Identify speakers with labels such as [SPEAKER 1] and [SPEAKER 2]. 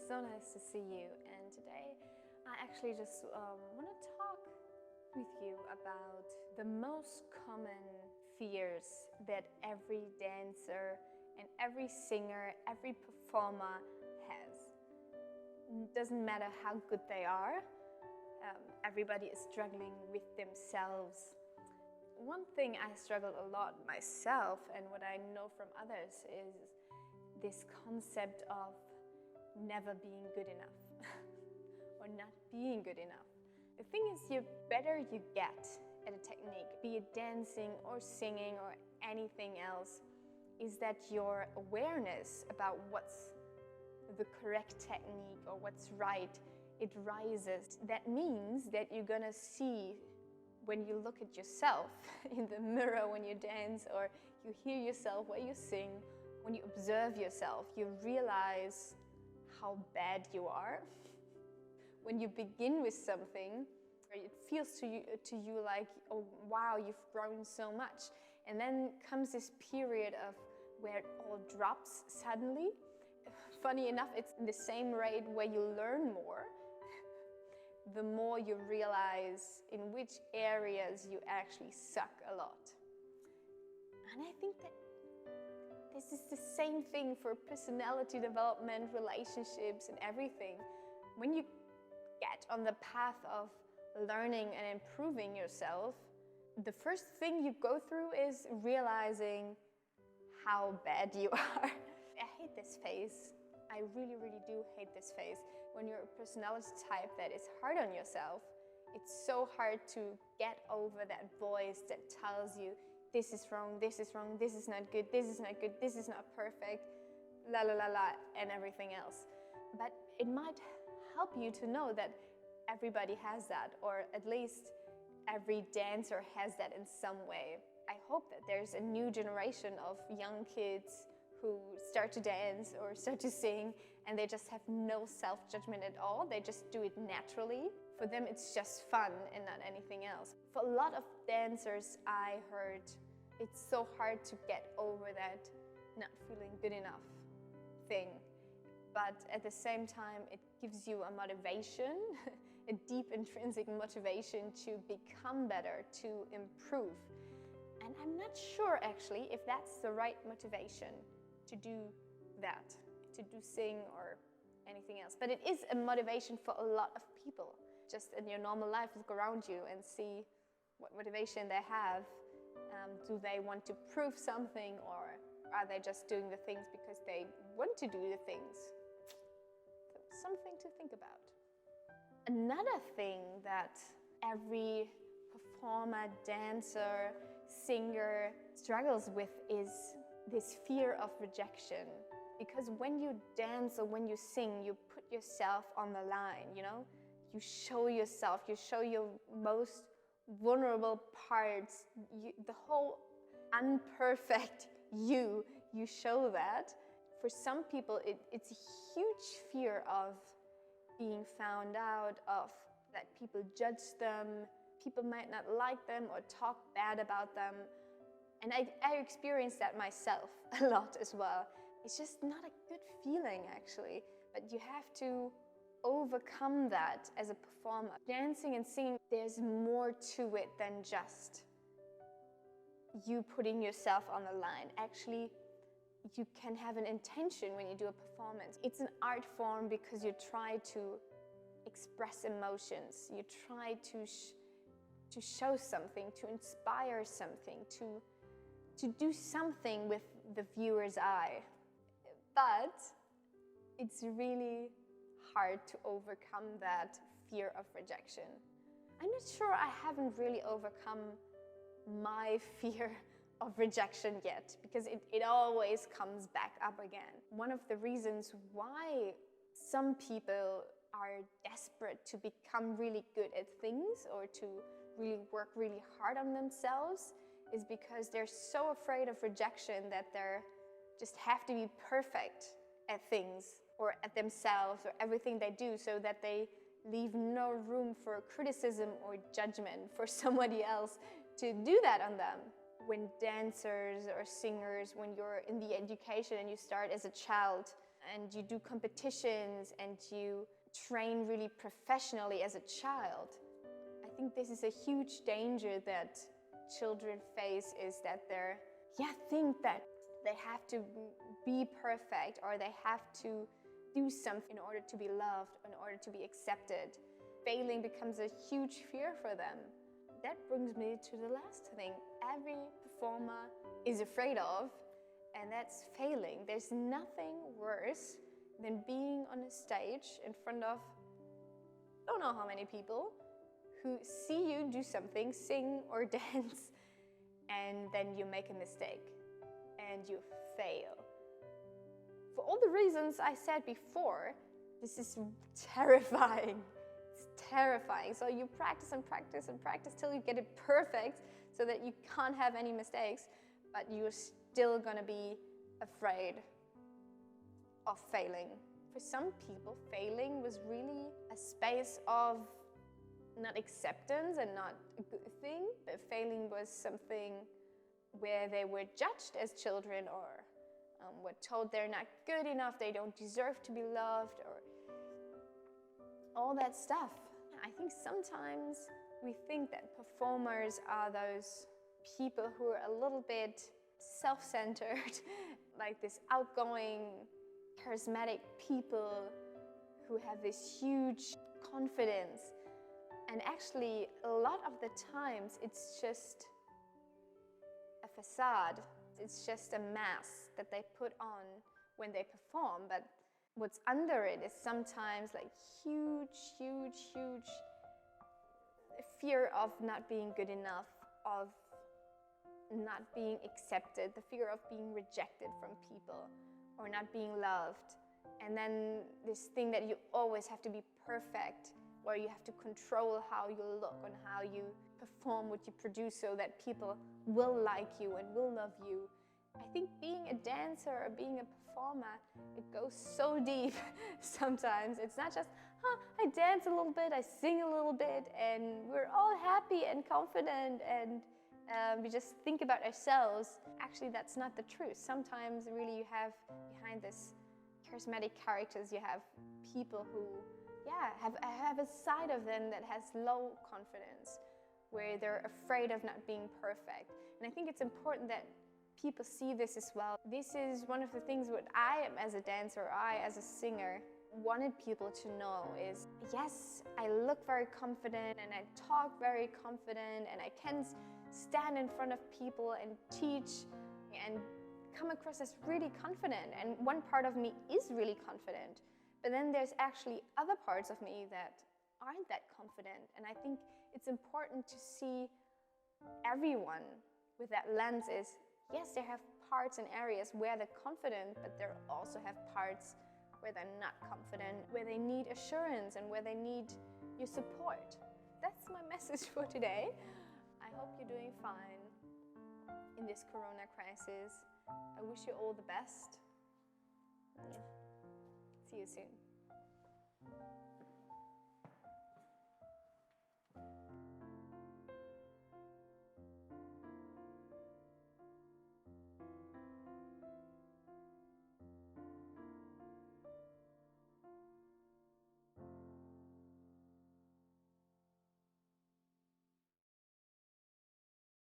[SPEAKER 1] So nice to see you, and today I actually just want to talk with you about the most common fears that every dancer and every singer, every performer has. Doesn't matter how good they are, everybody is struggling with themselves. One thing I struggled a lot myself, and what I know from others, is this concept of never being good enough or not being good enough. The thing is, the better you get at a technique, be it dancing or singing or anything else, is that your awareness about what's the correct technique or what's right, it rises. That means that you're gonna see, when you look at yourself in the mirror when you dance, or you hear yourself while you sing, when you observe yourself, you realize how bad you are. When you begin with something, it feels to you like, oh wow, you've grown so much. And then comes this period of where it all drops suddenly. Funny enough, it's in the same rate where you learn more, the more you realize in which areas you actually suck a lot. And I think that this is the same thing for personality development, relationships, and everything. When you get on the path of learning and improving yourself, the first thing you go through is realizing how bad you are. I hate this phase. I really, really do hate this phase. When you're a personality type that is hard on yourself, it's so hard to get over that voice that tells you, this is wrong, this is wrong, this is not good, this is not good, this is not perfect, la la la la, and everything else. But it might help you to know that everybody has that, or at least every dancer has that in some way. I hope that there's a new generation of young kids who start to dance or start to sing, and they just have no self-judgment at all. They just do it naturally. For them, it's just fun and not anything else. For a lot of dancers I heard, it's so hard to get over that not feeling good enough thing. But at the same time, it gives you a motivation, a deep intrinsic motivation to become better, to improve. And I'm not sure actually if that's the right motivation to do that, to do sing or anything else. But it is a motivation for a lot of people. Just in your normal life, look around you and see what motivation they have. Do they want to prove something, or are they just doing the things because they want to do the things? So, something to think about. Another thing that every performer, dancer, singer struggles with is this fear of rejection. Because when you dance or when you sing, you put yourself on the line, you know? You show yourself, you show your most vulnerable parts, the whole unperfect you show that. For some people, it's a huge fear of being found out, of that people judge them, people might not like them or talk bad about them. And I experienced that myself a lot as well. It's just not a good feeling actually, but you have to overcome that as a performer. Dancing and singing, there's more to it than just you putting yourself on the line. Actually, you can have an intention when you do a performance. It's an art form because you try to express emotions. You try to show something, to inspire something, to do something with the viewer's eye. But it's really hard to overcome that fear of rejection. I'm not sure I haven't really overcome my fear of rejection yet, because it always comes back up again. One of the reasons why some people are desperate to become really good at things or to really work really hard on themselves is because they're so afraid of rejection that they just have to be perfect at things or at themselves or everything they do, so that they leave no room for criticism or judgment for somebody else to do that on them. When dancers or singers, when you're in the education and you start as a child, and you do competitions and you train really professionally as a child. I think this is a huge danger that children face, is that think that they have to be perfect, or they have to do something in order to be loved, in order to be accepted. Failing becomes a huge fear for them. That brings me to the last thing every performer is afraid of, and that's failing. There's nothing worse than being on a stage in front of don't know how many people who see you do something, sing or dance, and then you make a mistake and you fail. For all the reasons I said before, this is terrifying. It's terrifying. So you practice and practice and practice till you get it perfect so that you can't have any mistakes, but you're still gonna be afraid of failing. For some people, failing was really a space of not acceptance and not a good thing, but failing was something where they were judged as children, or were told they're not good enough, they don't deserve to be loved, or all that stuff. I think sometimes we think that performers are those people who are a little bit self-centered, like this outgoing, charismatic people who have this huge confidence. And actually, a lot of the times, it's just a facade. It's just a mask that they put on when they perform. But what's under it is sometimes like huge fear of not being good enough, of not being accepted, the fear of being rejected from people or not being loved. And then this thing that you always have to be perfect, where you have to control how you look and how you perform what you produce so that people will like you and will love you. I think being a dancer or being a performer, it goes so deep sometimes. It's not just, I dance a little bit, I sing a little bit, and we're all happy and confident, and we just think about ourselves. Actually, that's not the truth. Sometimes really you have behind this charismatic characters, you have people who have a side of them that has low confidence, where they're afraid of not being perfect. And I think it's important that people see this as well. This is one of the things what I am as a dancer, I as a singer, wanted people to know is, yes, I look very confident and I talk very confident and I can stand in front of people and teach and come across as really confident. And one part of me is really confident. But then there's actually other parts of me that aren't that confident. And I think it's important to see everyone with that lens is, yes, they have parts and areas where they're confident, but they also have parts where they're not confident, where they need assurance and where they need your support. That's my message for today. I hope you're doing fine in this Corona crisis. I wish you all the best. Yeah. See you soon.